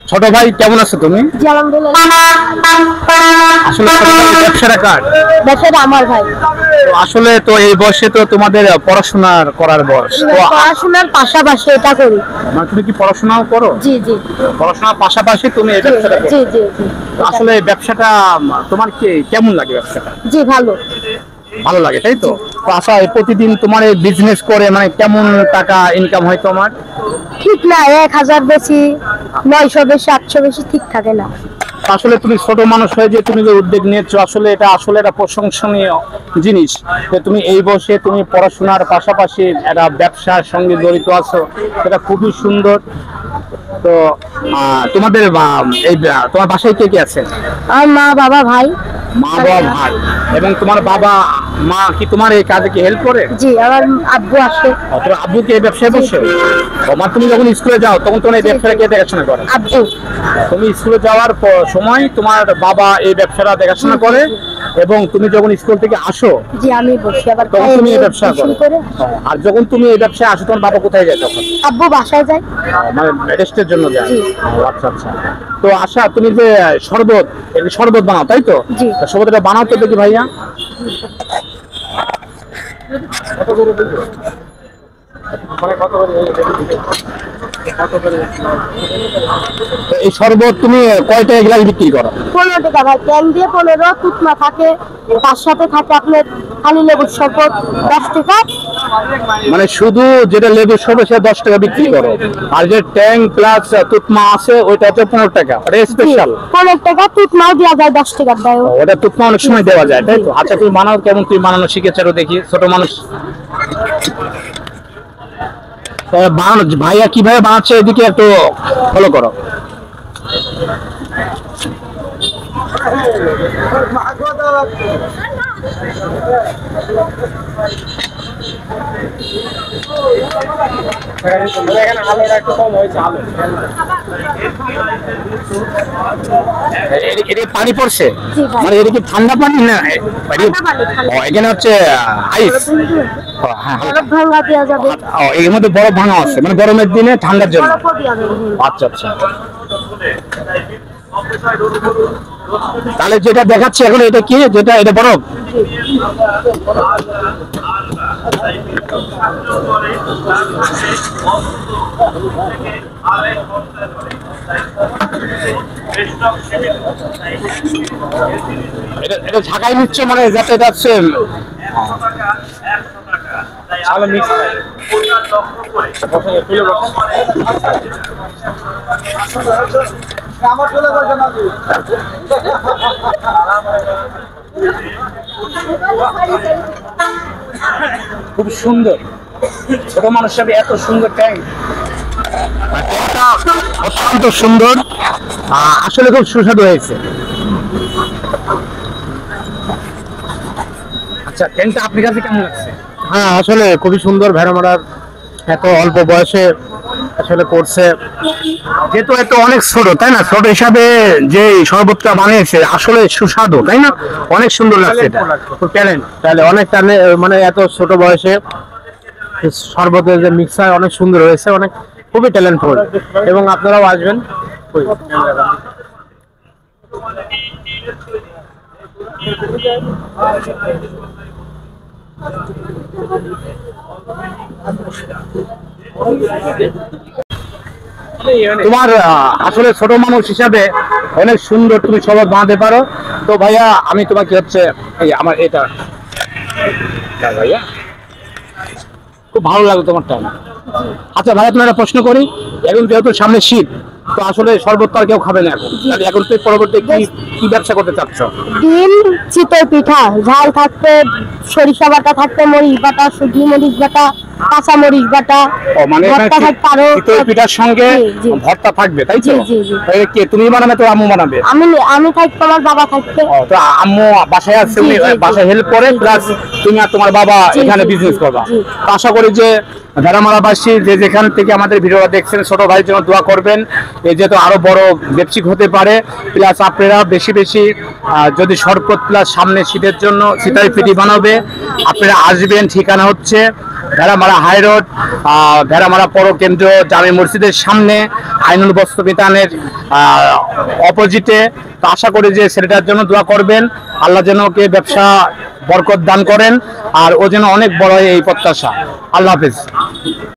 ছোট ভাই কেমন আছো তুমি? জি আলহামদুলিল্লাহ। আসলে ছোট ভাই ব্যবসাটা কার? ব্যবসাটা আমার ভাই। তো আসলে তো এই বয়সে তো তোমাদের পড়াশোনার করার বয়স, তো পড়াশোনার পাশাপাশি এটা করি। মানে তুমি কি পড়াশোনাও করো? জি জি পড়াশোনার পাশাপাশি তুমি এই জি ব্যবসাটা করো? জি জি জি। তো আসলে এই ব্যবসাটা তোমার কি কেমন লাগে? ব্যবসাটা জি ভালো। ভালো লাগে তাই তো? তো আচ্ছা, এই প্রতিদিন তোমার এই বিজনেস করে মানে কেমন টাকা ইনকাম হয় তোমার? ঠিক না, 1000 বেশি 900 বেশি 800 বেশি ঠিক থাকে না। আসলে তুমি ছোট মানুষ হয়ে যে তুমি যে উদ্যোগ নিয়েছো, আসলে এটা প্রশংসনীয় জিনিস যে তুমি এই বয়সে তুমি পড়াশোনার পাশাপাশি একটা ব্যবসার সঙ্গে জড়িত আছো, এটা খুবই সুন্দর। তো তোমাদের তোমার বাসায় কে কে আছে? আর মা বাবা ভাই। মা বাবা ভাই এবং তোমার বাবা মা কি তোমার এই কাজে কি হেল্প করে? জি আমার আব্বু আসে। তোমার আব্বু কি এই ব্যবসায় বসে? তুমি যখন স্কুলে যাও তখন তোমার এই ব্যবসাটা কে দেখাশোনা করে? আব্বু। তুমি স্কুলে যাওয়ার সময় তোমার বাবা এই ব্যবসাটা দেখাশোনা করে এবং তুমি যখন স্কুল থেকে আসো জি আমি বসি আবার তখন তুমি এই ব্যবসা শুরু করো। করে। আর যখন তুমি এই ব্যবসায় আসো তোমার বাবা কোথায় যায় তখন? আব্বু বাসায় যায়। মানে রেস্টের জন্য যায়? জি। আচ্ছা আচ্ছা। তো আশা, তুমি যে শরবত বানাও তাই তো? জি। শরবতটা বানাও তো দেখি ভাইয়া। কত করে দিবে? এই শরবত তুমি কয়টা গ্লাস বিক্রি করো? 15 টাকা ভাই। ক্যান দিয়ে 15, টুকনা থাকে, তার সাথে থাকে আপনার খালি লেবুর শরবত 10 টাকা। মানে শুধু যেটা লেবুর শরবত সেটা 10 টাকা বিক্রি করো, আর যে ট্যাং প্লাস তুতমা আছে ওইটা হচ্ছে 15 টাকা, ওটা স্পেশাল। 15 টাকা টুকনাও দেওয়া যায় 10 টাকার দেয়। ওটা তুতমা অনেক সময় দেওয়া যায় তাই তো? আচ্ছা, তুমি বানাও কেমন? তুমি বানানো শিখেছো দেখি, ছোট মানুষ বানানো। ভাইয়া কিভাবে বানাচ্ছে এদিকে একটু ফলো করো। পানি পড়ছে মানে এটা কি ঠান্ডা পানি না? এখানে হচ্ছে আইস। বরফ ভাঙা দেওয়া যাবে। এর মধ্যে বরফ ভাঙা আছে মানে গরমের দিনে ঠান্ডার জন্য। বরফও দেওয়া যাবে। আচ্ছা আচ্ছা। তাহলে যেটা দেখাচ্ছে এখন এটা কি? এটা বরফ? এটা ঝাঁকাই নিচ্ছে মানে যাতে এটা হচ্ছে খুব সুন্দর। ছোট মানুষ হিসাবে এত সুন্দর ট্যাঙ্ক, অত্যন্ত সুন্দর, আসলে খুব সুস্বাদু হয়েছে। আচ্ছা, ট্যাঙ্কটা আপনার কাছে কেমন লাগছে? হ্যাঁ, আসলে খুবই সুন্দর। ভেড়ামারার এত অল্প বয়সে আসলে করছে, যেহেতু এত অনেক ছোট তাই না? ছোট হিসাবে যে শরবতটা বানিয়েছে আসলে সুস্বাদু তাই না? অনেক সুন্দর লাগছে, এটা খুব ট্যালেন্ট। তাহলে অনেক ট্যালেন্ট, মানে এত ছোট বয়সে শরবতের যে মিক্সার অনেক সুন্দর হয়েছে, অনেক খুবই ট্যালেন্টফুল। এবং আপনারাও আসবেন। তোমার আসলে ছোট মানুষ হিসাবে অনেক সুন্দর তুমি শরবত বানাতে পারো। তো ভাইয়া আমি তোমাকে হচ্ছে এই আমার এটা ভাইয়া খুব ভালো লাগলো তোমারটা। আচ্ছা ভাইয়া, তোমার একটা প্রশ্ন করি। এখন যেহেতু সামনে শীত, তো আসলে শরবত তো আর কেউ খাবে না এখন, এখন তো পরবর্তী কি ব্যবসা করতে চাচ্ছ? ডিম, চিতই পিঠা, ঝাল থাকবে, সরিষা বাটা থাকবে, মরিচ বাটা, শুকনো মরিচ বাটা, কাঁচা মরিচ বাটা। মানে ভর্তা থাকবে, আরো চিতই পিঠার সঙ্গে ভর্তা থাকবে তাই তো? কে তুমি বানাবে তো আম্মু বানাবে? আমি থাকবো, আমার বাবা থাকবে। তো আম্মু বাসায় আছে, উনি বাসায় হেল্প করে, প্লাস তুমি আর তোমার বাবা এখানে বিজনেস করবা। আশা করি যে ভেড়ামারাবাসী যে যেখান থেকে আমাদের ভিডিওটা দেখছেন, ছোট ভাইয়ের জন্য দোয়া করবেন, এই যেহেতু আরো বড় ব্যবসায়িক হতে পারে। প্লাস আপনারা বেশি বেশি যদি শরবত প্লাস সামনে শীতের জন্য সিতাই পিঠি বানাবে, আপনারা আসবেন। ঠিকানা হচ্ছে ভেড়ামারা হাই রোড, ভেড়ামারা পৌর কেন্দ্র জামে মসজিদের সামনে আইনুল বস্ত্র বিতানের অপোজিটে। তো আশা করি যে ছেলেটার জন্য দোয়া করবেন, আল্লাহ যেন ওকে ব্যবসা বরকত দান করেন, আর ও যেন অনেক বড় হয় এই প্রত্যাশা। আল্লাহ হাফেজ।